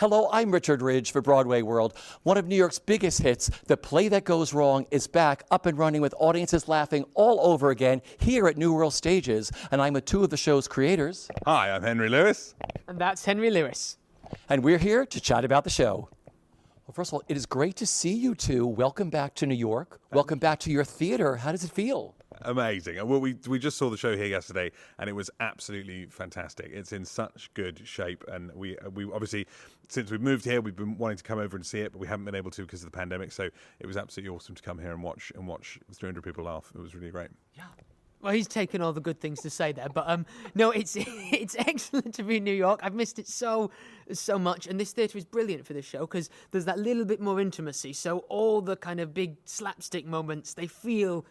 Hello, I'm Richard Ridge for Broadway World. One of New York's biggest hits, The Play That Goes Wrong, is back up and running with audiences laughing all over again here at New World Stages. And I'm with two of the show's creators. Hi, I'm Henry Lewis. And that's Henry Lewis. And we're here to chat about the show. Well, first of all, it is great to see you two. Welcome back to New York. Welcome back to your theater. How does it feel? Amazing. Well, we just saw the show here yesterday, and it was absolutely fantastic. It's in such good shape, and we obviously, since we've moved here, we've been wanting to come over and see it, but we haven't been able to because of the pandemic. So it was absolutely awesome to come here and watch 300 people laugh. It was really great. Yeah. Well, he's taken all the good things to say there, but no, it's excellent to be in New York. I've missed it so much, and this theatre is brilliant for this show because there's that little bit more intimacy. So all the kind of big slapstick moments, they feel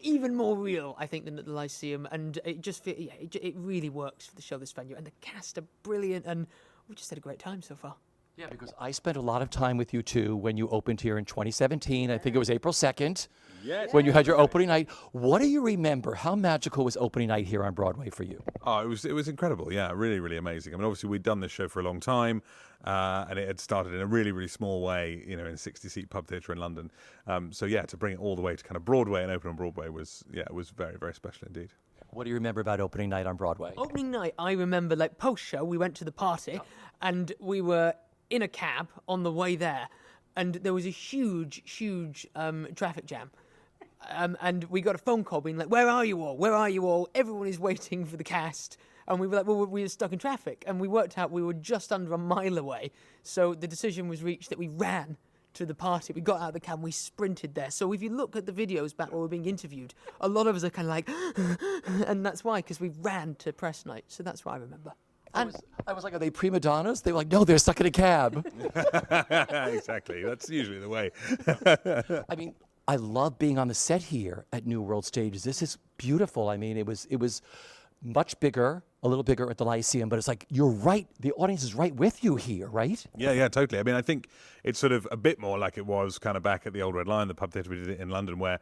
even more real, I think, than at the Lyceum, and it just it really works for the show, this venue, and the cast are brilliant, and we've just had a great time so far. Yeah, because I spent a lot of time with you two when you opened here in 2017. I think it was April 2nd. Yes. When you had your opening night. What do you remember? How magical was opening night here on Broadway for you? Oh, it was incredible. Yeah, really, really amazing. I mean, obviously we'd done this show for a long time, and it had started in a really, really small way, in a 60-seat pub theatre in London. So yeah, to bring it all the way to kind of Broadway and open on Broadway was very, very special indeed. What do you remember about opening night on Broadway? Opening night, I remember, like, post-show, we went to the party, and we were in a cab on the way there, and there was a huge traffic jam. And we got a phone call being like, where are you all? Where are you all? Everyone is waiting for the cast. And we were like, well, we were stuck in traffic. And we worked out we were just under a mile away. So the decision was reached that we ran to the party. We got out of the cab, we sprinted there. So if you look at the videos back where we're being interviewed, a lot of us are kind of like, and that's why, because we ran to press night. So that's what I remember. I was like, are they prima donnas? They were like, no, they're stuck in a cab. Exactly. That's usually the way. I mean, I love being on the set here at New World Stages. This is beautiful. I mean, it was much bigger, a little bigger at the Lyceum, but it's like, you're right. The audience is right with you here, right? Yeah, totally. I mean, I think it's sort of a bit more like it was kind of back at the Old Red Lion, the pub theatre we did it in London, where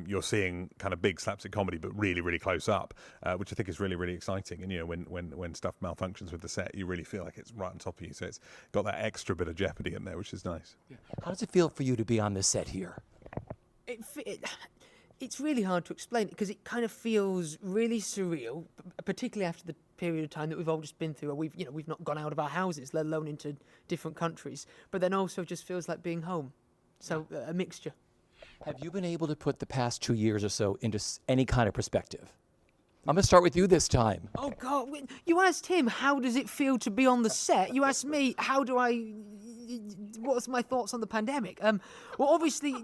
you're seeing kind of big slapstick comedy, but really, really close up, which I think is really, really exciting. And, when stuff malfunctions with the set, you really feel like it's right on top of you. So it's got that extra bit of jeopardy in there, which is nice. Yeah. How does it feel for you to be on this set here? It's really hard to explain because it kind of feels really surreal, particularly after the period of time that we've all just been through, where we've not gone out of our houses, let alone into different countries. But then also just feels like being home. So a mixture. Have you been able to put the past 2 years or so into any kind of perspective? I'm going to start with you this time. Oh, God. You asked him, how does it feel to be on the set? You asked me, what's my thoughts on the pandemic? Well, obviously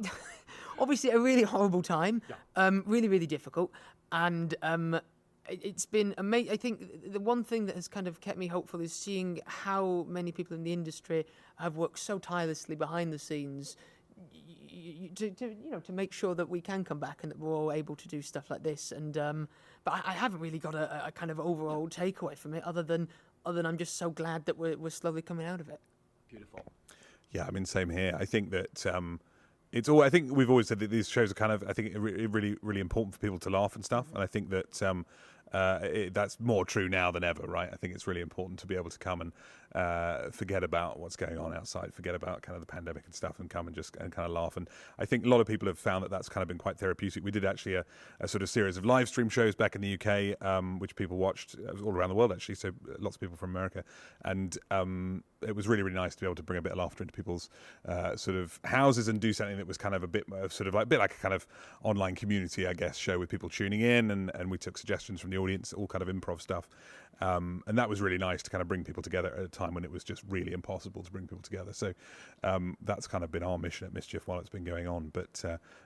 a really horrible time, really, really difficult. And it's been amazing. I think the one thing that has kind of kept me hopeful is seeing how many people in the industry have worked so tirelessly behind the scenes to make sure that we can come back and that we're all able to do stuff like this. And but I haven't really got a kind of overall takeaway from it, other than I'm just so glad that we're slowly coming out of it. Beautiful. Yeah, I mean, same here. I think that it's all. I think we've always said that these shows are kind of, I think, really, really important for people to laugh and stuff. And I think that that's more true now than ever, right? I think it's really important to be able to come and forget about what's going on outside, forget about kind of the pandemic and stuff, and come and kind of laugh. And I think a lot of people have found that that's kind of been quite therapeutic. We did actually a sort of series of live stream shows back in the UK, which people watched all around the world, actually. So lots of people from America, and it was really, really nice to be able to bring a bit of laughter into people's sort of houses and do something that was kind of a bit of sort of like a bit like a kind of online community, I guess, show with people tuning in, and we took suggestions from the audience, all kind of improv stuff. And that was really nice to kind of bring people together at a time when it was just really impossible to bring people together. So that's kind of been our mission at Mischief while it's been going on. But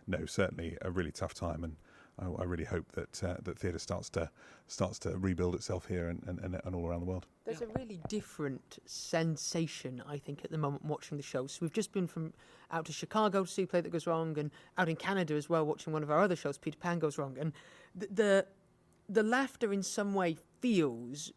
no, certainly a really tough time, and I really hope that that theatre starts to rebuild itself here and all around the world. There's a really different sensation, I think, at the moment watching the show. So we've just been out to Chicago to see Play That Goes Wrong, and out in Canada as well, watching one of our other shows, Peter Pan Goes Wrong. And the laughter in some way feels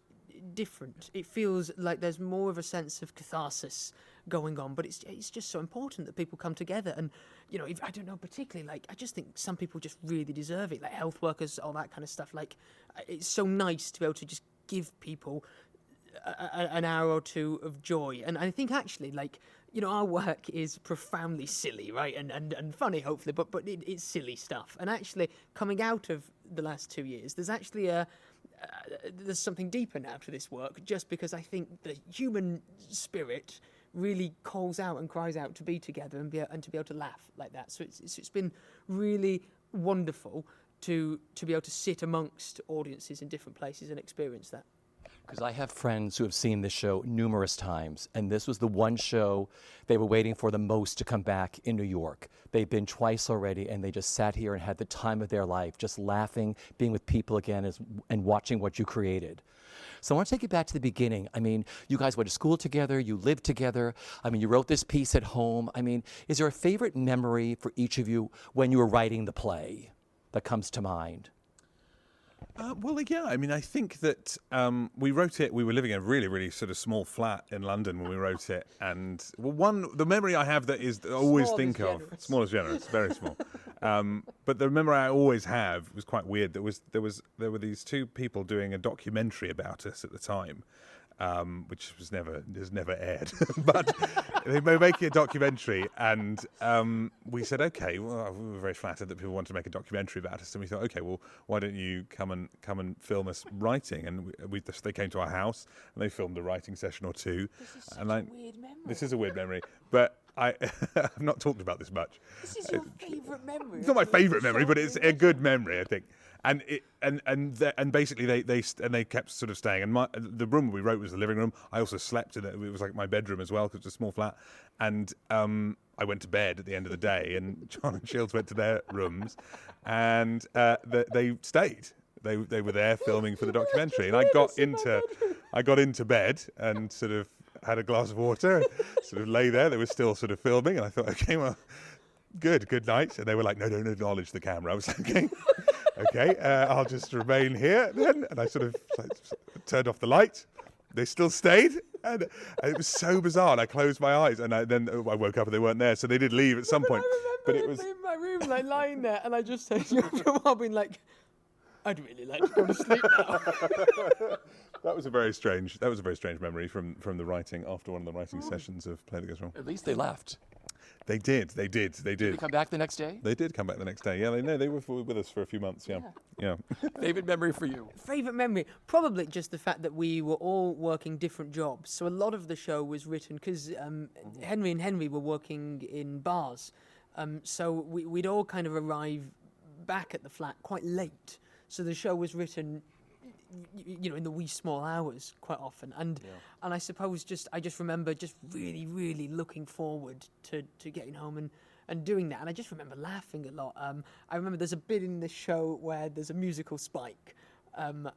different. It feels like there's more of a sense of catharsis going on, but it's just so important that people come together. And I don't know, particularly, like, I just think some people just really deserve it, like health workers, all that kind of stuff. Like, it's so nice to be able to just give people an hour or two of joy. And I think actually, like, our work is profoundly silly, right? And funny, hopefully, but it's silly stuff. And actually, coming out of the last 2 years, there's actually there's something deeper now to this work, just because I think the human spirit really calls out and cries out to be together and to be able to laugh like that. So it's been really wonderful to be able to sit amongst audiences in different places and experience that. Because I have friends who have seen this show numerous times, and this was the one show they were waiting for the most to come back in New York. They've been twice already, and they just sat here and had the time of their life, just laughing, being with people again, and watching what you created. So I want to take you back to the beginning. I mean, you guys went to school together, you lived together. I mean, you wrote this piece at home. I mean, is there a favorite memory for each of you when you were writing the play that comes to mind? Well, yeah, I mean, I think that we wrote it, we were living in a really, really sort of small flat in London when we wrote it. And the memory I have that I always think of, small is generous, very small. But the memory I always have was quite weird. There were these two people doing a documentary about us at the time. Which was never aired, but they were making a documentary, and we said, okay, well, we were very flattered that people wanted to make a documentary about us, and we thought, okay, well, why don't you come and film us writing? And they came to our house and they filmed a writing session or two. This is such a weird memory. This is a weird memory, but I've not talked about this much. This is your favourite memory. It's not my favourite memory, but it's a good memory, I think. And basically they kept sort of staying. And the room we wrote was the living room. I also slept in it. It was like my bedroom as well, because it's a small flat. And I went to bed at the end of the day, and John and Shields went to their rooms, and they stayed. They were there filming for the documentary, and I got into bed and sort of had a glass of water and sort of lay there. They were still sort of filming, and I thought, okay, well, good night. And they were like, no, don't acknowledge the camera. I was like, okay, I'll just remain here then. And I sort of turned off the light. They still stayed, and it was so bizarre. And I closed my eyes, and then I woke up and they weren't there. So they did leave at some point. But it was in my room, like lying there, and I just said, after a while, being like, I'd really like to go to sleep now. That was a very strange memory from the writing after one of the writing sessions of Play That Goes Wrong. At least they left. They did. Did they come back the next day? They did come back the next day. Yeah, they were with us for a few months. Yeah. Favorite memory for you? Favourite memory? Probably just the fact that we were all working different jobs. So a lot of the show was written because Henry and Henry were working in bars. So we'd all kind of arrive back at the flat quite late. So the show was written, in the wee small hours quite often. And I suppose I just remember just really, really looking forward to getting home and doing that. And I just remember laughing a lot. I remember there's a bit in the show where there's a musical spike. And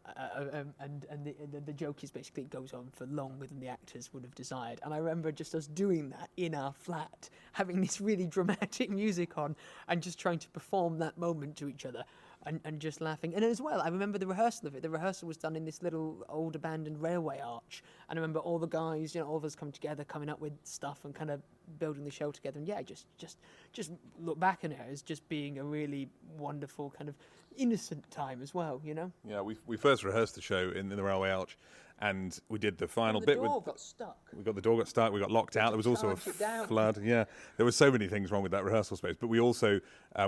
the joke is basically it goes on for longer than the actors would have desired. And I remember just us doing that in our flat, having this really dramatic music on and just trying to perform that moment to each other. And just laughing. And as well, I remember the rehearsal of it. The rehearsal was done in this little old abandoned railway arch. And I remember all the guys, all of us come together, coming up with stuff and kind of building the show together. And just look back on it as just being a really wonderful kind of innocent time as well, Yeah, we first rehearsed the show in the railway arch, and we did the final the bit. door got stuck. The door got stuck. We got locked out. There was also a flood. Yeah, there were so many things wrong with that rehearsal space. But we also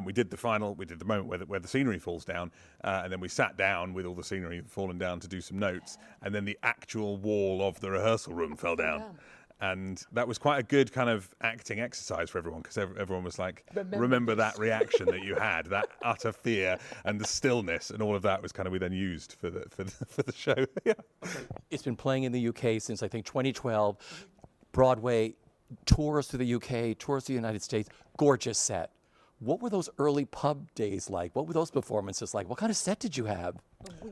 we did the moment where the scenery falls down, and then we sat down with all the scenery falling down to do some notes, and then the actual wall of the rehearsal room fell down. And that was quite a good kind of acting exercise for everyone, because everyone was like, remember that reaction that you had, that utter fear and the stillness, and all of that was kind of we then used for the show. Yeah. Okay. It's been playing in the UK since I think 2012. Broadway, tours to the UK, tours to the United States. Gorgeous set. What were those early pub days like? What were those performances like? What kind of set did you have?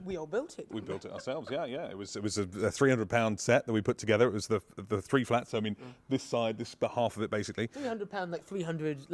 We all built it. We built it ourselves. Yeah. It was a £300 set that we put together. It was the three flats. So, I mean, this side, this half of it basically. £300, like 300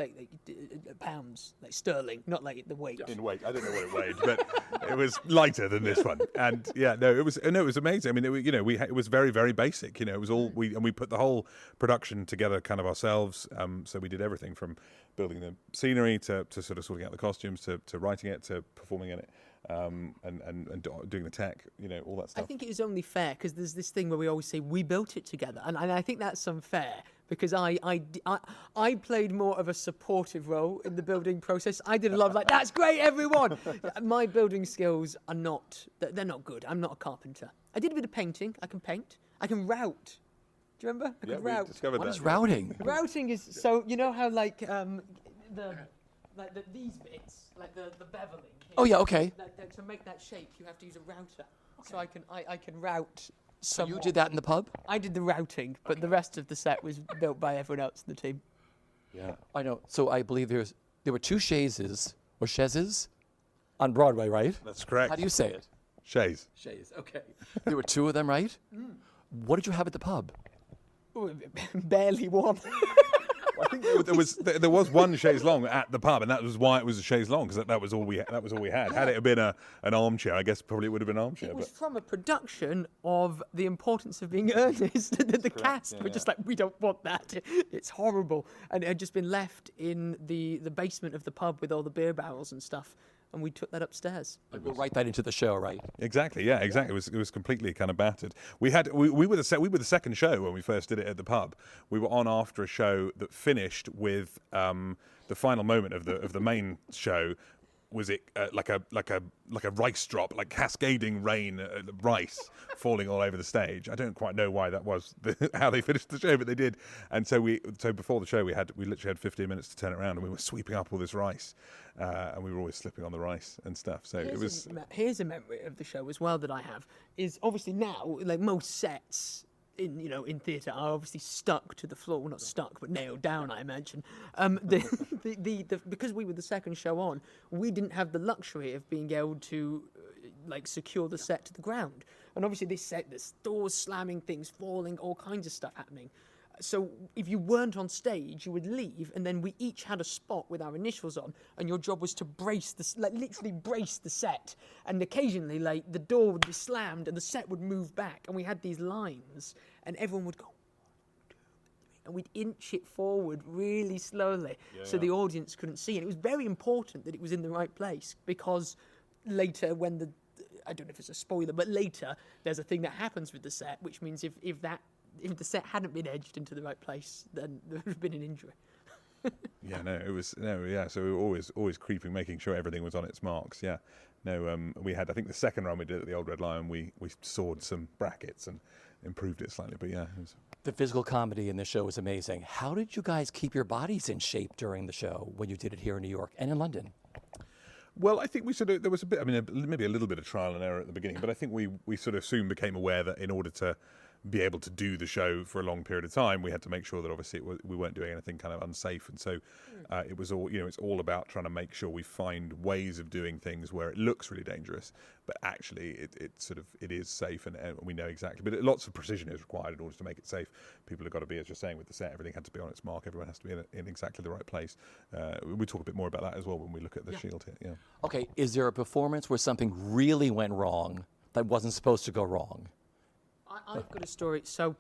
pounds, like sterling, not like the weight. In weight, I don't know what it weighed, but it was lighter than this one. And it was amazing. I mean, it was very, very basic. It was all we put the whole production together kind of ourselves. So we did everything from building the scenery to sort of sorting out the costumes to writing it to performing in it. doing the tech, all that I stuff. think it is only fair because there's this thing where we always say we built it together, and I think that's unfair because I played more of a supportive role in the building process. I did a lot of like, that's great, everyone. My building skills are they're not good. I'm not a carpenter. I did a bit of painting. I can paint. I can route. Do you remember? I Yeah, could we route. discovered What that. is routing? Routing is so how these bits like the beveling. Here, Oh, yeah, okay. To make that shape, you have to use a router. So I can route. So you did that in the pub? I did the routing, but the rest of the set was built by everyone else in the team. Yeah. I know. So I believe there were 2 chaises on Broadway, right? That's correct. How do you say it? Shays. Chaise. Okay. There were 2 of them, right? What did you have at the pub? Barely one. I think there was one chaise longue at the pub, and that was why it was a chaise longue, because that was all we had. Had it have been an armchair, I guess probably it would have been an armchair. It was But from a production of the importance of being earnest. The cast were just like, we don't want that. It's horrible. And it had just been left in the basement of the pub with all the beer barrels and stuff. And we took that upstairs. We'll write that into the show, right? exactly, yeah, exactly. It was completely kind of battered. We were the second show when we first did it at the pub. We were on after a show that finished with the final moment of the main show. Was it like a rice drop, like cascading rain, rice falling all over the stage? I don't quite know why that was how they finished the show, but they did. And so before the show we literally had 15 minutes to turn it around, and we were sweeping up all this rice, and we were always slipping on the rice and stuff. So Here's a memory of the show as well that I have is obviously now like most sets. In theatre are obviously stuck to the floor. Well, not stuck, but nailed down, I imagine. Because we were the second show on, we didn't have the luxury of being able to secure the set to the ground. And obviously this set, there's doors slamming, things falling, all kinds of stuff happening. So if you weren't on stage, you would leave, and then we each had a spot with our initials on, and your job was to literally brace the set. And occasionally, the door would be slammed, and the set would move back, and we had these lines, and everyone would go, 1, 2, 3, and we'd inch it forward really slowly, so the audience couldn't see. And it was very important that it was in the right place, because later when I don't know if it's a spoiler, but later there's a thing that happens with the set, which means if the set hadn't been edged into the right place, then there would have been an injury. So we were always creeping, making sure everything was on its marks. Yeah, we had, I think the second run we did at the Old Red Lion, we sawed some brackets and improved it slightly. But yeah, The physical comedy in the show was amazing. How did you guys keep your bodies in shape during the show when you did it here in New York and in London? Well, I think there was a bit, maybe a little bit of trial and error at the beginning, but I think we sort of soon became aware that in order to be able to do the show for a long period of time, we had to make sure that obviously we weren't doing anything kind of unsafe. And so it was all, it's all about trying to make sure we find ways of doing things where it looks really dangerous, but actually it is safe, and we know exactly. But lots of precision is required in order to make it safe. People have got to be, as you're saying with the set, everything had to be on its mark. Everyone has to be in exactly the right place. We talk a bit more about that as well when we look at the Shield here. Yeah. Okay, is there a performance where something really went wrong that wasn't supposed to go wrong? I've got a story. So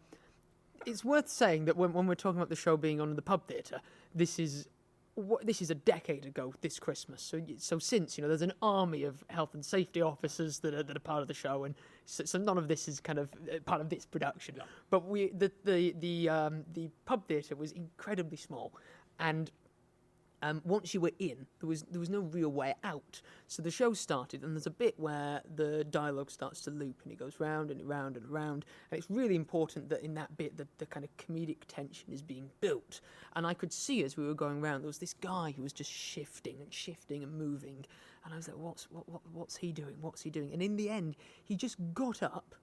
it's worth saying that when we're talking about the show being on in the pub theatre, this is a decade ago this Christmas. So since there's an army of health and safety officers that are part of the show, and so none of this is kind of part of this production. Yeah. But the pub theatre was incredibly small, and once you were in, there was no real way out. So the show started, and there's a bit where the dialogue starts to loop, and it goes round and round and round. And it's really important that in that bit, the kind of comedic tension is being built. And I could see as we were going round, there was this guy who was just shifting and moving. And I was like, what's he doing? What's he doing? And in the end, he just got up,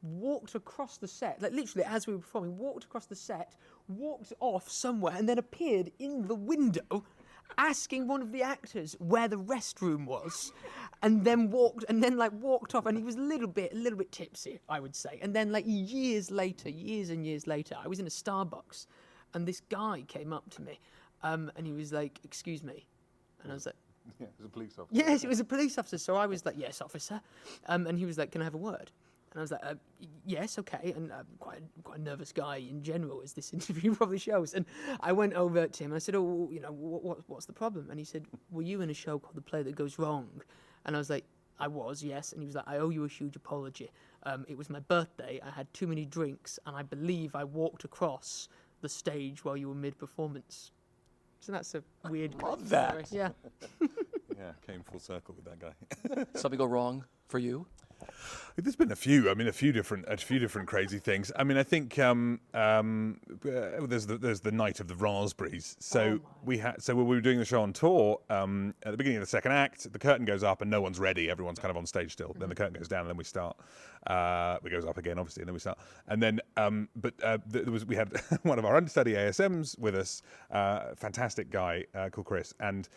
walked across the set, literally as we were performing, walked across the set, walked off somewhere, and then appeared in the window asking one of the actors where the restroom was, and then walked off, and he was a little bit tipsy, I would say. And then years and years later, I was in a Starbucks, and this guy came up to me, and he was like, "Excuse me," and I was like, Yeah, it was a police officer. "Yes, it was a police officer." So I was like, "Yes, officer," and he was like, "Can I have a word?" And I was like, yes, okay. And I'm quite a nervous guy in general, as this interview probably shows. And I went over to him and I said, what's the problem? And he said, were you in a show called The Play That Goes Wrong? And I was like, I was, yes. And he was like, I owe you a huge apology. It was my birthday. I had too many drinks, and I believe I walked across the stage while you were mid-performance. So that's a weird. love that. story. Yeah. Yeah, came full circle with that guy. Something go wrong for you? There's been a few. I mean, a few different crazy things. I mean, I think there's the night of the raspberries. So when we were doing the show on tour, at the beginning of the second act, the curtain goes up and no one's ready. Everyone's kind of on stage still. Then the curtain goes down and then we start. It goes up again, obviously, and then we start. And then, we had one of our understudy ASMs with us, fantastic guy called Chris, and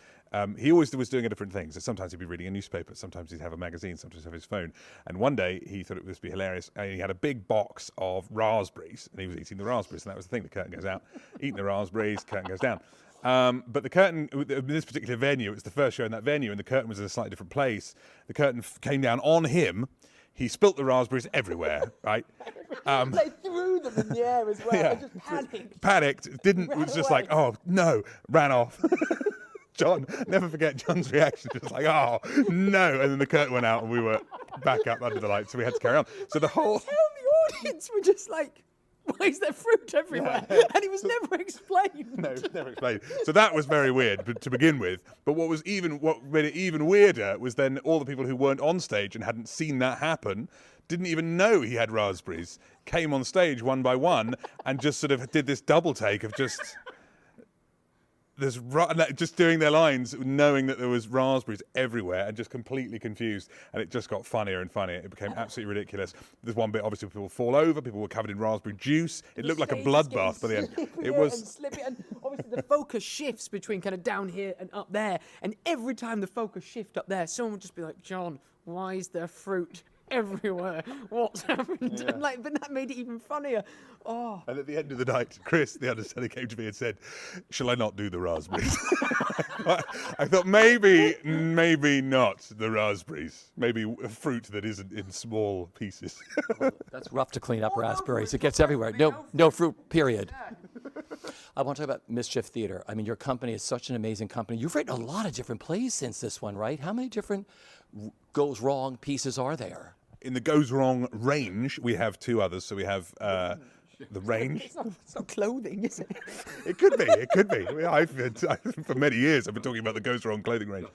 he always was doing different things. So sometimes he'd be reading a newspaper, sometimes he'd have a magazine, sometimes he'd have his phone. And one day he thought it would be hilarious, and he had a big box of raspberries, and he was eating the raspberries, and that was the thing. The curtain goes out, eating the raspberries, curtain goes down. But the curtain, in this particular venue, it was the first show in that venue, and the curtain was in a slightly different place. The curtain came down on him. He spilt the raspberries everywhere, right? They threw them in the air as well. Yeah. I just panicked. Panicked, was just away. like, oh, no, ran off. John, never forget John's reaction. Just like, oh, no. And then the curtain went out and we were back up under the lights, so we had to carry on. So the whole... Tell the audience were just like, why is there fruit everywhere? Yeah. And it was never explained. No, it's never explained. So that was very weird to begin with. But what made it even weirder was then all the people who weren't on stage and hadn't seen that happen didn't even know he had raspberries, came on stage one by one and just sort of did this double take of just doing their lines, knowing that there was raspberries everywhere and just completely confused. And it just got funnier and funnier. It became absolutely ridiculous. There's one bit, obviously, people fall over. People were covered in raspberry juice. It looked like a bloodbath by the end. It was. And slippy, and obviously the focus shifts between kind of down here and up there. And every time the focus shift up there, someone would just be like, John, why is there fruit everywhere? What's happened? Yeah. And but that made it even funnier. Oh. And at the end of the night, Chris, the understudy, came to me and said, shall I not do the raspberries? I thought maybe not the raspberries. Maybe a fruit that isn't in small pieces. That's rough to clean up raspberries. It gets everywhere. No fruit, period. I want to talk about Mischief Theater. I mean, your company is such an amazing company. You've written a lot of different plays since this one, right? How many different goes wrong pieces are there? In the goes wrong range, we have two others. So we have the range. It's not clothing, is it? It could be. For many years, I've been talking about the goes wrong clothing range.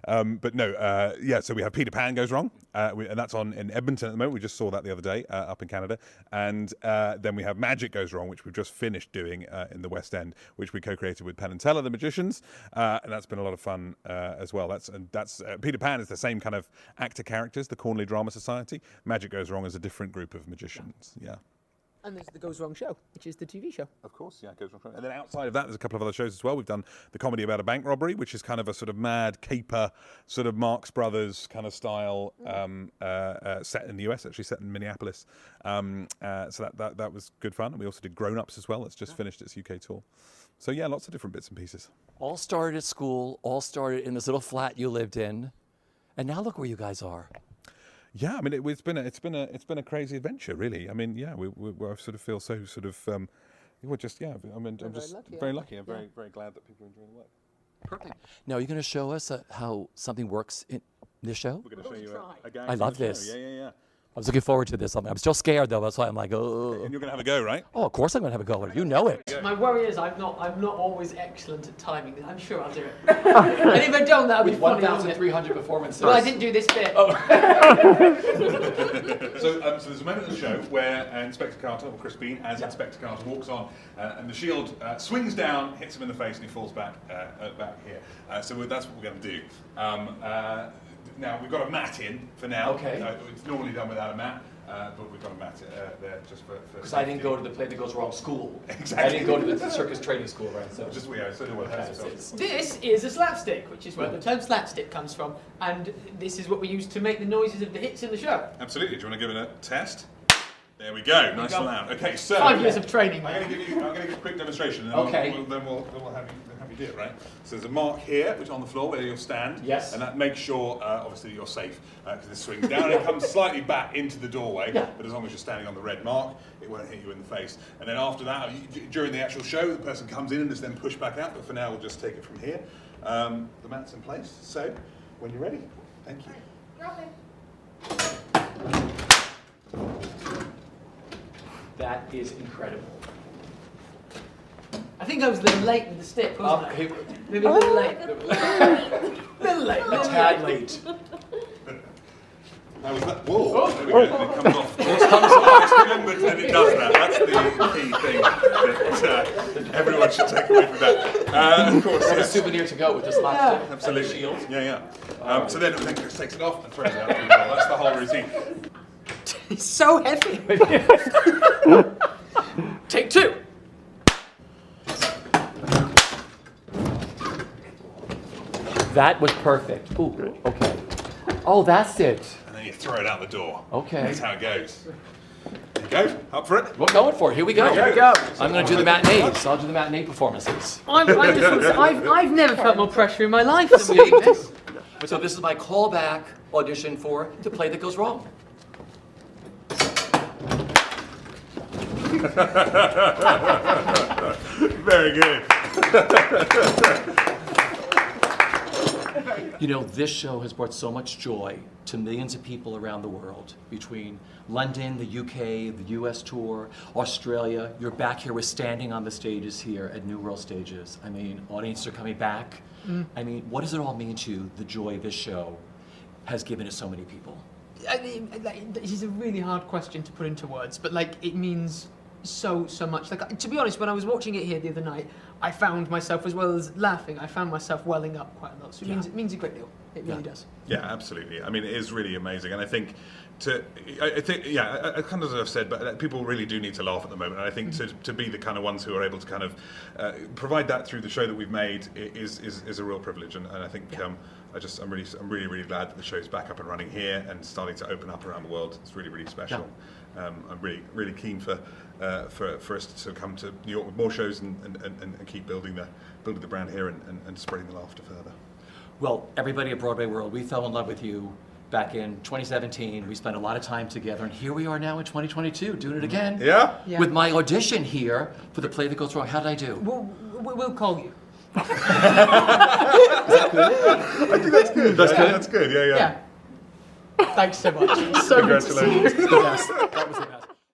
But no, so we have Peter Pan Goes Wrong, and that's on in Edmonton at the moment. We just saw that the other day up in Canada. And then we have Magic Goes Wrong, which we've just finished doing in the West End, which we co-created with Penn and Teller, the magicians, and that's been a lot of fun as well. That's Peter Pan is the same kind of actor characters, the Cornley Drama Society. Magic Goes Wrong is a different group of magicians. Yeah. And there's the Goes Wrong show, which is the TV show. Of course, yeah, Goes Wrong. And then outside of that, there's a couple of other shows as well. We've done the comedy about a bank robbery, which is kind of a sort of mad caper, sort of Marx Brothers kind of style, set in the US, actually set in Minneapolis. So that was good fun. And we also did Grown Ups as well. It's just finished its UK tour. So yeah, lots of different bits and pieces. All started at school, all started in this little flat you lived in, and now look where you guys are. Yeah, I mean it's been a crazy adventure, really. I mean, yeah, we sort of feel so sort of we're just I mean I'm just very lucky. I'm very glad that people are enjoying the work. Perfect. Now, are you going to show us how something works in this show? We're going to show you a gag. I love this. Yeah. I was looking forward to this. I'm still scared though. That's why I'm like, oh. And you're going to have a go, right? Oh, of course I'm going to have a go. You know it. My worry is I'm not always excellent at timing. I'm sure I'll do it. And if I don't, that'll be funny. 1,300 performances. Well, I didn't do this bit. So there's a moment in the show where Inspector Carter, or Chris Bean, as Inspector Carter walks on, and the shield swings down, hits him in the face, and he falls back here. So that's what we're going to do. Now, we've got a mat in for now. Okay. It's normally done without a mat, but we've got a mat there just for Because I didn't go to the Play That Goes Wrong school. Exactly. I didn't go to the circus training school, right? So Just, so no one hurts themselves. This is a slapstick, which is where the term slapstick comes from. And this is what we use to make the noises of the hits in the show. Absolutely. Do you want to give it a test? There we go. Nice and loud. Okay, so 5 years of training. I'm going to give you a quick demonstration, and then Okay. we'll have you do it, right? So there's a mark here, which is on the floor where you'll stand. Yes. And that makes sure, obviously, you're safe, because this swings down and it comes slightly back into the doorway. Yeah. But as long as you're standing on the red mark, it won't hit you in the face. And then after that, during the actual show, the person comes in and is then pushed back out. But for now, we'll just take it from here. The mat's in place. So when you're ready, thank you. That is incredible. I think I was a little late with the stick, wasn't I? Okay, Maybe a little late. little late. a tad late. How was that? Whoa! There we go. It comes off. Remember that it does that. That's the key thing that everyone should take away from that. Of course, A yes. souvenir to go with this last Absolutely. shield. Yeah. So then Chris takes it off and throws it out. That's the whole routine. It's so heavy. Take two. That was perfect. Ooh, okay. Oh, that's it. And then you throw it out the door. Okay. That's how it goes. There you go. Up for it. We're going for it. Here we go. Here we go. I'm going to do the matinees. I'll do the matinee performances. I've never felt more pressure in my life than we do this. So this is my callback audition for The Play That Goes Wrong. Very good. You know, this show has brought so much joy to millions of people around the world, between London, the UK, the US tour, Australia. You're back here, we're standing on the stages here at New World Stages. I mean, audiences are coming back. I mean, what does it all mean to you, the joy this show has given to so many people? I mean, this is a really hard question to put into words, but like it means so much. Like, to be honest, when I was watching it here the other night, I found myself, as well as laughing, I found myself welling up quite a lot. So it means a great deal. It really does. Yeah, absolutely. I mean, it is really amazing, and I think I kind of as I've said, but people really do need to laugh at the moment. And I think to be the kind of ones who are able to kind of provide that through the show that we've made is a real privilege. And I think I'm really glad that the show's back up and running here and starting to open up around the world. It's really special. Yeah. I'm really keen for us to come to New York with more shows and keep building the brand here and spreading the laughter further. Well, everybody at Broadway World, we fell in love with you back in 2017. We spent a lot of time together, and here we are now in 2022, doing it again. Yeah? Yeah. With my audition here for The Play That Goes Wrong. How did I do? We'll call you. I think that's good. That's good. Yeah. Yeah. Thanks so much. So good to see you. Congratulations. The best. That was the best.